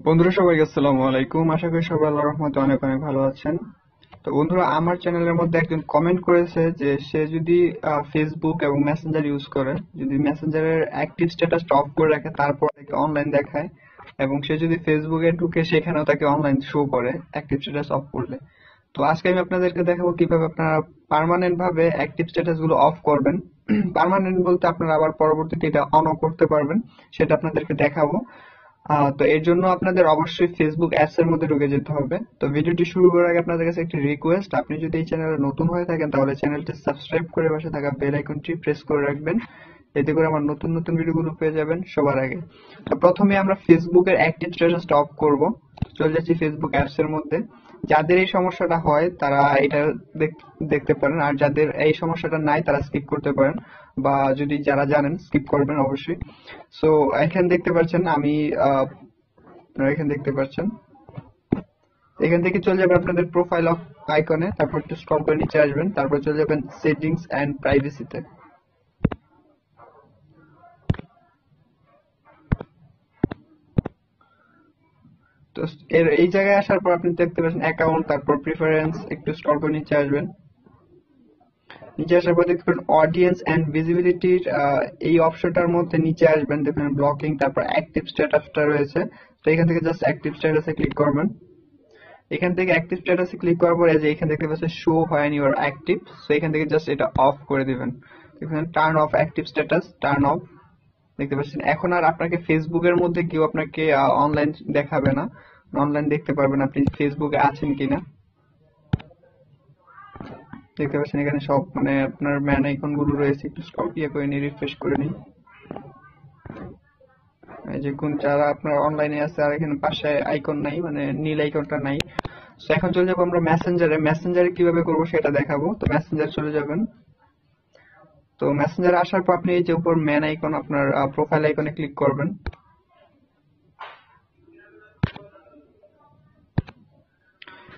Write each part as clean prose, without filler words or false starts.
বন্ধুরা সবাইকে আসসালামু আলাইকুম। আশা করি সবাই আল্লাহর রহমতে অনেক অনেক ভালো আছেন। তো বন্ধুরা, আমার চ্যানেলের মধ্যে একজন কমেন্ট করেছে যে সে যদি ফেসবুক এবং মেসেঞ্জার ইউজ করে, যদি মেসেঞ্জারের অ্যাক্টিভ স্ট্যাটাসটা অফ করে রাখে তারপর তাকে অনলাইন দেখায়, এবং সে যদি ফেসবুকে ঢুকে সেখানেও তাকে অনলাইন শো করে অ্যাক্টিভ স্ট্যাটাস অফ করলে। তো আজকে আমি আপনাদেরকে দেখাবো কিভাবে আপনারা পার্মানেন্ট ভাবে অ্যাক্টিভ স্ট্যাটাস গুলো অফ করবেন। পার্মানেন্ট বলতে আপনারা আবার পরবর্তীতে এটা অনও করতে পারবেন, সেটা আপনাদেরকে দেখাবো। তো এর জন্য আপনাদের অবশ্যই ফেসবুক অ্যাপস এর মধ্যে ঢুকে যেতে হবে। তো ভিডিওটি শুরু করার আগে আপনাদের কাছে একটি রিকোয়েস্ট, আপনি যদি এই চ্যানেলে নতুন হয়ে থাকেন তাহলে চ্যানেলটি সাবস্ক্রাইব করে পাশে থাকা বেল আইকনটি প্রেস করে রাখবেন, এতে করে আমার নতুন নতুন ভিডিওগুলো পেয়ে যাবেন সবার আগে। তো প্রথমে আমরা ফেসবুকের অ্যাক্টিভ স্ট্যাটাসটা অফ করব। চলে যাচ্ছি ফেসবুক অ্যাপস এর মধ্যে। যাদের এই সমস্যাটা হয় তারা এটা দেখতে পারেন, আর যাদের এই সমস্যাটা নাই তারা স্কিপ করতে পারেন, বা যদি যারা জানেন স্কিপ করবেন অবশ্যই। সো এখানে দেখতে পাচ্ছেন আমি আপনারা এখানে দেখতে পাচ্ছেন, এখান থেকে চলে যাবেন আপনাদের প্রোফাইল অফ আইকনে, তারপর একটু স্ক্রল করে নিচে আসবেন, তারপর চলে যাবেন সেটিংস এন্ড প্রাইভেসিতে। তো এই জায়গায় আসার পর আপনি দেখতে পাচ্ছেন অ্যাকাউন্ট, তারপর প্রিফারেন্স, একটু স্ক্রল করে নিচে আসবেন। নিচে আসার পর দেখতে পারেন অডিয়েন্স এন্ড ভিজিবিলিটির এই অপশনটার মধ্যে নিচে আসবেন, দেখবেন ব্লকিং, তারপর অ্যাক্টিভ স্ট্যাটাসটা রয়েছে। তো এখান থেকে জাস্ট অ্যাক্টিভ স্ট্যাটাসে ক্লিক করবেন। এখান থেকে অ্যাক্টিভ স্ট্যাটাসে ক্লিক করার পরে যে এখানে দেখতে পাচ্ছেন show when you are active, so এখান থেকে জাস্ট এটা অফ করে দিবেন। এখানে turn off active status, turn off. দেখতে পাচ্ছেন এখন আর আপনাকে ফেসবুকের মধ্যে কেউ আপনাকে অনলাইন দেখাবে না, অনলাইন দেখতে পারবেন আপনি ফেসবুকে আছেন কিনা। দেখতে পাচ্ছেন এখানে সব মানে আপনার ম্যান আইকন গুলো রয়েছে, একটু স্ক্রল করে নিয়ে রিফ্রেশ করে নিন। এই যে কোন যারা আপনার অনলাইনে আছে আর এখানে পাশে আইকন নাই, মানে নীল আইকনটা নাই। তো এখন চলে যাবো আমরা মেসেঞ্জারে। মেসেঞ্জারে কিভাবে করবো সেটা দেখাবো। তো মেসেঞ্জার চলে যাবেন। তো মেসেঞ্জারে আসার পর আপনি এই যে উপর ম্যান আইকন, আপনার প্রোফাইল আইকনে ক্লিক করবেন।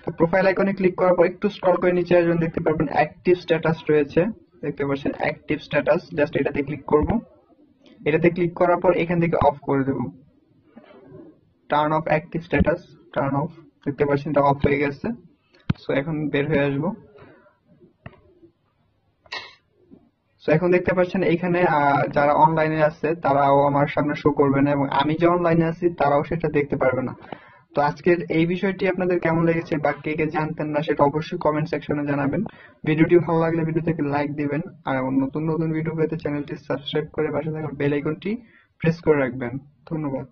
তো প্রোফাইল আইকনে ক্লিক করার পর একটু স্ক্রল করে নিচে আসবেন, দেখতে পারবেন অ্যাক্টিভ স্ট্যাটাস রয়েছে। দেখতে পাচ্ছেন অ্যাক্টিভ স্ট্যাটাস, জাস্ট এটাতে ক্লিক করব। এটাতে ক্লিক করার পর এখান থেকে অফ করে দেব, turn off active status, turn off. দেখতে পাচ্ছেন এটা অফ হয়ে গেছে। সো এখন বের হয়ে আসবো। সো এখন দেখতে পাচ্ছেন এইখানে যারা অনলাইনে আছে তারাও আমার সামনে শো করবে না, এবং আমি যে অনলাইনে আছি তারাও সেটা দেখতে পারবে না। তো আজকের এই বিষয়টি আপনাদের কেমন লেগেছে বা কে কে জানতেন না সেটা অবশ্যই কমেন্ট সেকশনে জানাবেন। ভিডিওটি ভালো লাগলে ভিডিওতে লাইক দিবেন, আর এমন নতুন নতুন ভিডিও পেতে চ্যানেলটি সাবস্ক্রাইব করে পাশে থাকা বেল আইকনটি প্রেস করে রাখবেন। ধন্যবাদ।